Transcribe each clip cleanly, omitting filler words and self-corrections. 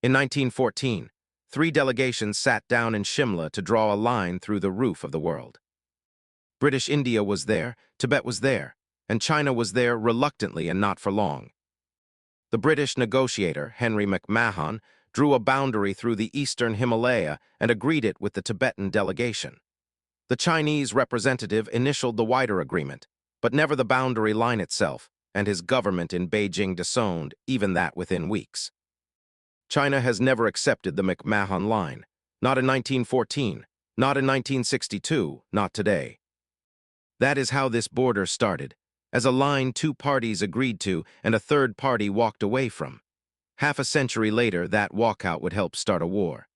In 1914, three delegations sat down in Shimla to draw a line through the roof of the world. British India was there, Tibet was there, and China was there reluctantly and not for long. The British negotiator, Henry McMahon, drew a boundary through the eastern Himalaya and agreed it with the Tibetan delegation. The Chinese representative initialed the wider agreement, but never the boundary line itself, and his government in Beijing disowned even that within weeks. China has never accepted the McMahon Line, not in 1914, not in 1962, not today. That is how this border started, as a line two parties agreed to and a third party walked away from. Half a century later, that walkout would help start a war.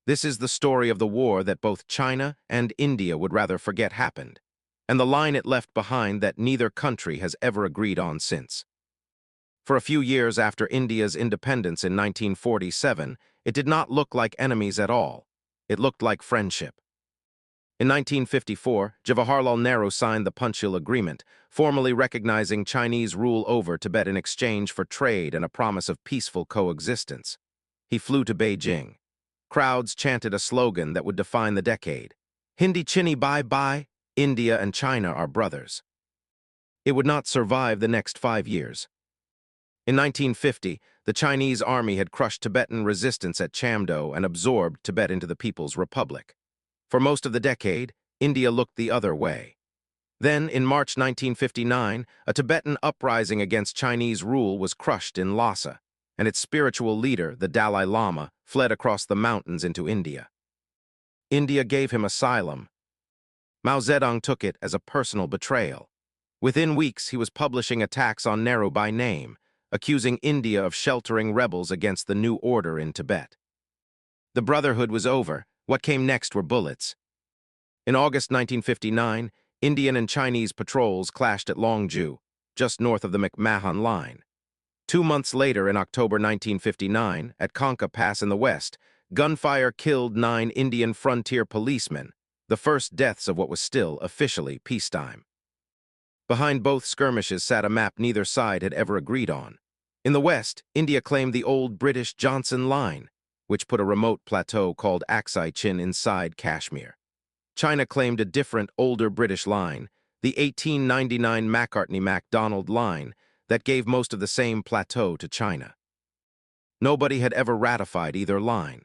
This is the story of the war that both China and India would rather forget happened, and the line it left behind that neither country has ever agreed on since. For a few years after India's independence in 1947, it did not look like enemies at all. It looked like friendship. In 1954, Jawaharlal Nehru signed the Punchil Agreement, formally recognizing Chinese rule over Tibet in exchange for trade and a promise of peaceful coexistence. He flew to Beijing. Crowds chanted a slogan that would define the decade. Hindi Chini bye-bye, India and China are brothers. It would not survive the next 5 years. In 1950, the Chinese army had crushed Tibetan resistance at Chamdo and absorbed Tibet into the People's Republic. For most of the decade, India looked the other way. Then, in March 1959, a Tibetan uprising against Chinese rule was crushed in Lhasa, and its spiritual leader, the Dalai Lama, fled across the mountains into India. India gave him asylum. Mao Zedong took it as a personal betrayal. Within weeks, he was publishing attacks on Nehru by name, accusing India of sheltering rebels against the new order in Tibet. The brotherhood was over. What came next were bullets. In August 1959, Indian and Chinese patrols clashed at Longju, just north of the McMahon Line. 2 months later, in October 1959, at Konka Pass in the west, gunfire killed 9 Indian frontier policemen, the first deaths of what was still officially peacetime. Behind both skirmishes sat a map neither side had ever agreed on. In the west, India claimed the old British Johnson Line, which put a remote plateau called Aksai Chin inside Kashmir. China claimed a different, older British line, the 1899 Macartney-MacDonald Line, that gave most of the same plateau to China. Nobody had ever ratified either line,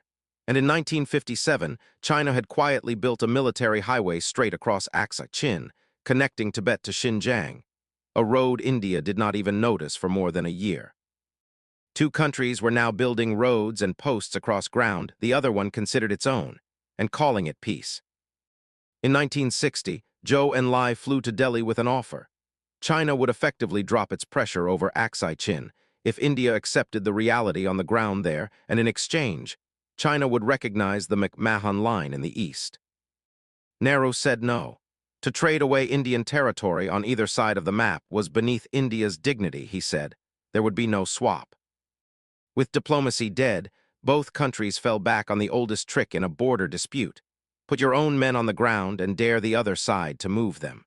and in 1957, China had quietly built a military highway straight across Aksai Chin, connecting Tibet to Xinjiang, a road India did not even notice for more than a year. 2 countries were now building roads and posts across ground the other one considered its own, and calling it peace. In 1960, Zhou Enlai flew to Delhi with an offer. China would effectively drop its pressure over Aksai Chin if India accepted the reality on the ground there, and in exchange, China would recognize the McMahon Line in the east. Nehru said no. To trade away Indian territory on either side of the map was beneath India's dignity, he said. There would be no swap. With diplomacy dead, both countries fell back on the oldest trick in a border dispute. Put your own men on the ground and dare the other side to move them.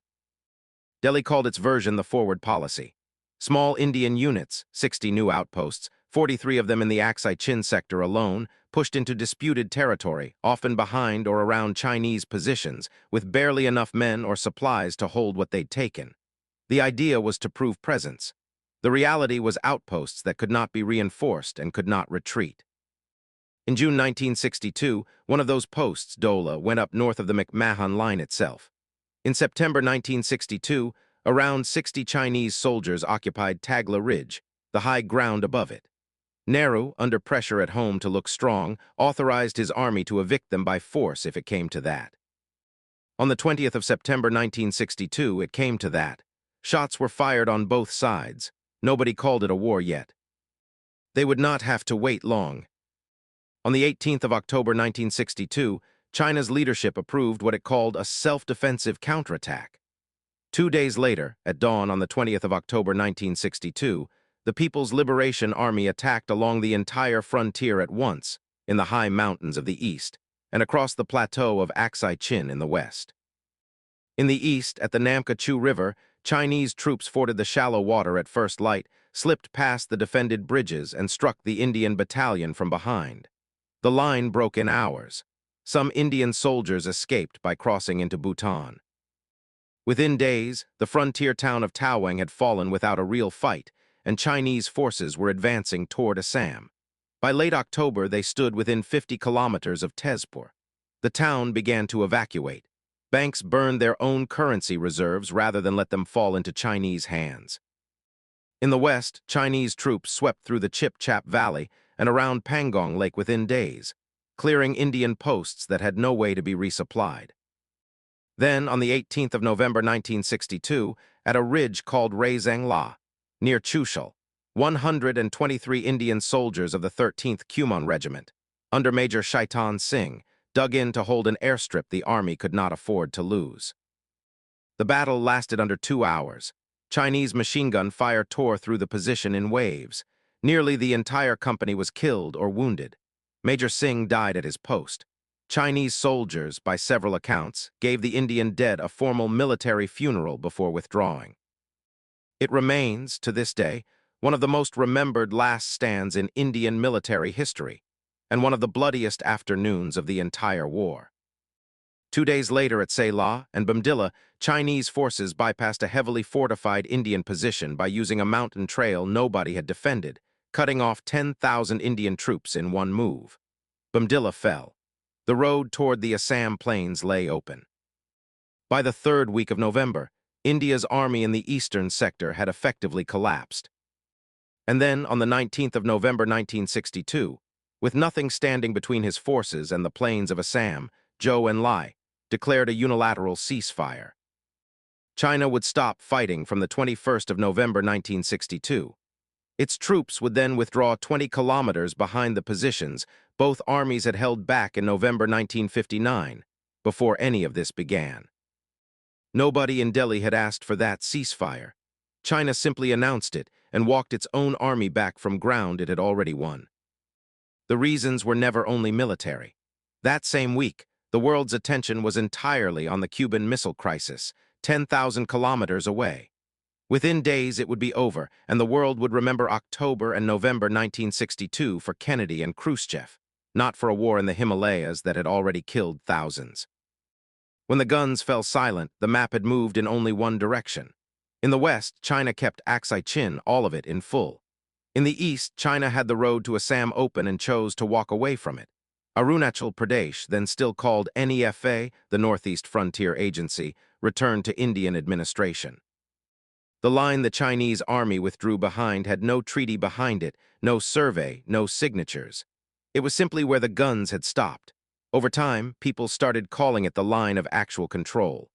Delhi called its version the forward policy. Small Indian units, 60 new outposts, 43 of them in the Aksai Chin sector alone, pushed into disputed territory, often behind or around Chinese positions, with barely enough men or supplies to hold what they'd taken. The idea was to prove presence. The reality was outposts that could not be reinforced and could not retreat. In June 1962, one of those posts, Dola, went up north of the McMahon Line itself. In September 1962, around 60 Chinese soldiers occupied Tagla Ridge, the high ground above it. Nehru, under pressure at home to look strong, authorized his army to evict them by force if it came to that. On the 20th of September 1962, it came to that. Shots were fired on both sides. Nobody called it a war yet. They would not have to wait long. On the 18th of October 1962, China's leadership approved what it called a self-defensive counterattack. 2 days later, at dawn on the 20th of October 1962, the People's Liberation Army attacked along the entire frontier at once, in the high mountains of the east, and across the plateau of Aksai Chin in the west. In the east, at the Namka Chu River, Chinese troops forded the shallow water at first light, slipped past the defended bridges and struck the Indian battalion from behind. The line broke in hours. Some Indian soldiers escaped by crossing into Bhutan. Within days, the frontier town of Tawang had fallen without a real fight, and Chinese forces were advancing toward Assam. By late October, they stood within 50 kilometers of Tezpur. The town began to evacuate. Banks burned their own currency reserves rather than let them fall into Chinese hands. In the west, Chinese troops swept through the Chip-Chap Valley and around Pangong Lake within days, clearing Indian posts that had no way to be resupplied. Then, on the 18th of November 1962, at a ridge called Rezang, near Chushul, 123 Indian soldiers of the 13th Kumon Regiment, under Major Shaitan Singh, dug in to hold an airstrip the army could not afford to lose. The battle lasted under 2 hours. Chinese machine gun fire tore through the position in waves. Nearly the entire company was killed or wounded. Major Singh died at his post. Chinese soldiers, by several accounts, gave the Indian dead a formal military funeral before withdrawing. It remains, to this day, one of the most remembered last stands in Indian military history, and one of the bloodiest afternoons of the entire war. 2 days later at Sela and Bamdilla, Chinese forces bypassed a heavily fortified Indian position by using a mountain trail nobody had defended, cutting off 10,000 Indian troops in one move. Bamdilla fell. The road toward the Assam plains lay open. By the 3rd week of November, India's army in the eastern sector had effectively collapsed. And then, on the 19th of November 1962, with nothing standing between his forces and the plains of Assam, Zhou Enlai declared a unilateral ceasefire. China would stop fighting from the 21st of November 1962. Its troops would then withdraw 20 kilometers behind the positions both armies had held back in November 1959, before any of this began. Nobody in Delhi had asked for that ceasefire. China simply announced it and walked its own army back from ground it had already won. The reasons were never only military. That same week, the world's attention was entirely on the Cuban Missile Crisis, 10,000 kilometers away. Within days, it would be over, and the world would remember October and November 1962 for Kennedy and Khrushchev, not for a war in the Himalayas that had already killed thousands. When the guns fell silent, the map had moved in only one direction. In the west, China kept Aksai Chin, all of it, in full. In the east, China had the road to Assam open and chose to walk away from it. Arunachal Pradesh, then still called NEFA, the Northeast Frontier Agency, returned to Indian administration. The line the Chinese army withdrew behind had no treaty behind it, no survey, no signatures. It was simply where the guns had stopped. Over time, people started calling it the line of actual control.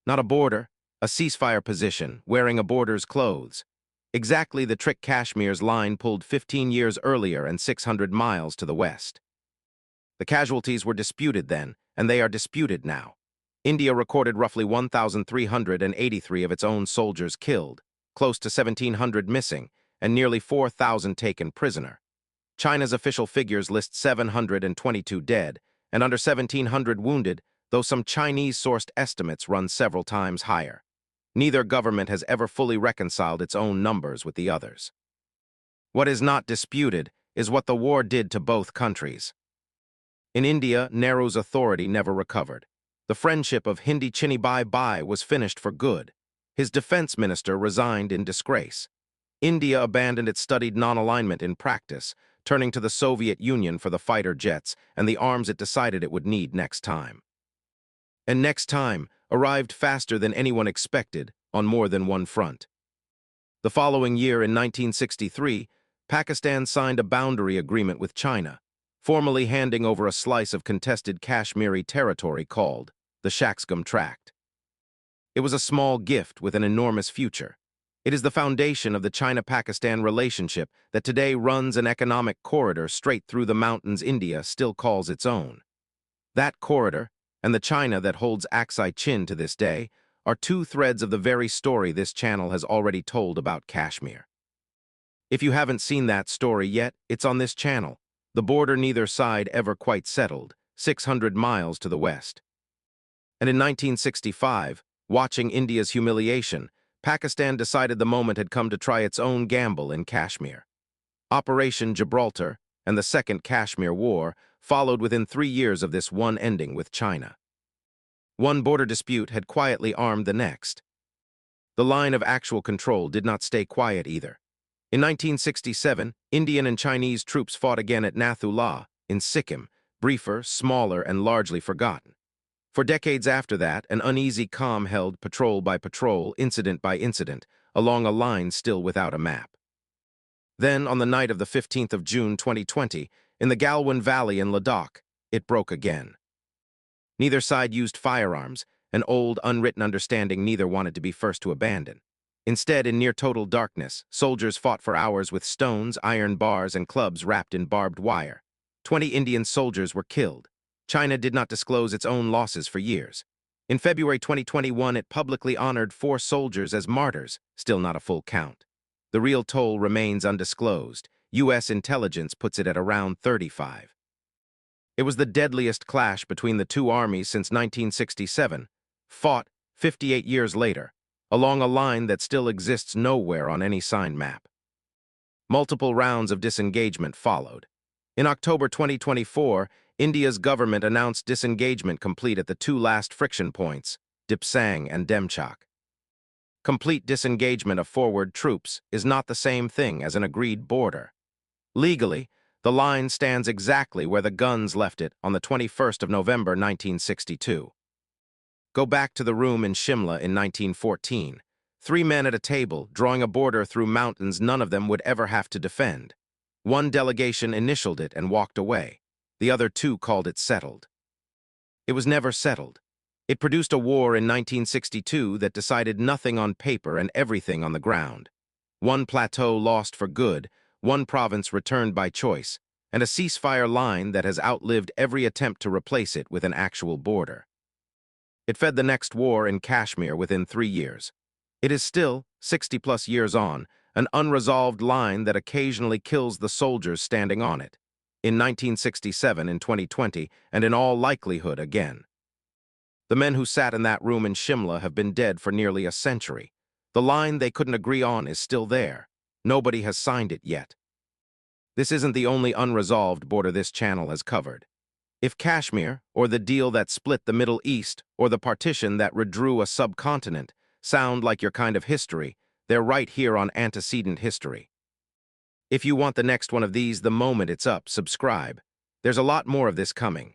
Not a border, a ceasefire position, wearing a border's clothes. Exactly the trick Kashmir's line pulled 15 years earlier and 600 miles to the west. The casualties were disputed then, and they are disputed now. India recorded roughly 1,383 of its own soldiers killed, close to 1,700 missing, and nearly 4,000 taken prisoner. China's official figures list 722 dead and under 1,700 wounded, though some Chinese-sourced estimates run several times higher. Neither government has ever fully reconciled its own numbers with the others. What is not disputed is what the war did to both countries. In India, Nehru's authority never recovered. The friendship of Hindi Chinni Bai was finished for good. His defense minister resigned in disgrace. India abandoned its studied non-alignment in practice, turning to the Soviet Union for the fighter jets and the arms it decided it would need next time. And next time arrived faster than anyone expected on more than one front. The following year, in 1963, Pakistan signed a boundary agreement with China, formally handing over a slice of contested Kashmiri territory called the Shaksgam Tract. It was a small gift with an enormous future. It is the foundation of the China-Pakistan relationship that today runs an economic corridor straight through the mountains India still calls its own. That corridor, and the China that holds Aksai Chin to this day, are two threads of the very story this channel has already told about Kashmir. If you haven't seen that story yet, it's on this channel. The border neither side ever quite settled, 600 miles to the west. And in 1965, watching India's humiliation, Pakistan decided the moment had come to try its own gamble in Kashmir. Operation Gibraltar and the Second Kashmir War followed within 3 years of this one ending with China. One border dispute had quietly armed the next. The line of actual control did not stay quiet either. In 1967, Indian and Chinese troops fought again at Nathu in Sikkim, briefer, smaller, and largely forgotten. For decades after that, an uneasy calm held patrol by patrol, incident by incident, along a line still without a map. Then, on the night of the 15th of June 2020, in the Galwan Valley in Ladakh, it broke again. Neither side used firearms, an old, unwritten understanding neither wanted to be first to abandon. Instead, in near-total darkness, soldiers fought for hours with stones, iron bars, and clubs wrapped in barbed wire. 20 Indian soldiers were killed. China did not disclose its own losses for years. In February 2021, it publicly honored 4 soldiers as martyrs, still not a full count. The real toll remains undisclosed. U.S. intelligence puts it at around 35. It was the deadliest clash between the two armies since 1967, fought 58 years later, along a line that still exists nowhere on any sign map. Multiple rounds of disengagement followed. In October 2024, India's government announced disengagement complete at the 2 last friction points, Dipsang and Demchok. Complete disengagement of forward troops is not the same thing as an agreed border. Legally, the line stands exactly where the guns left it on the 21st of November 1962. Go back to the room in Shimla in 1914. 3 men at a table, drawing a border through mountains none of them would ever have to defend. One delegation initialed it and walked away. The other 2 called it settled. It was never settled. It produced a war in 1962 that decided nothing on paper and everything on the ground. One plateau lost for good, one province returned by choice, and a ceasefire line that has outlived every attempt to replace it with an actual border. It fed the next war in Kashmir within 3 years. It is still, 60-plus years on, an unresolved line that occasionally kills the soldiers standing on it. In 1967, in 2020, and in all likelihood again. The men who sat in that room in Shimla have been dead for nearly a century. The line they couldn't agree on is still there. Nobody has signed it yet. This isn't the only unresolved border this channel has covered. If Kashmir, or the deal that split the Middle East, or the partition that redrew a subcontinent, sound like your kind of history, they're right here on Antecedent History. If you want the next one of these the moment it's up, subscribe. There's a lot more of this coming.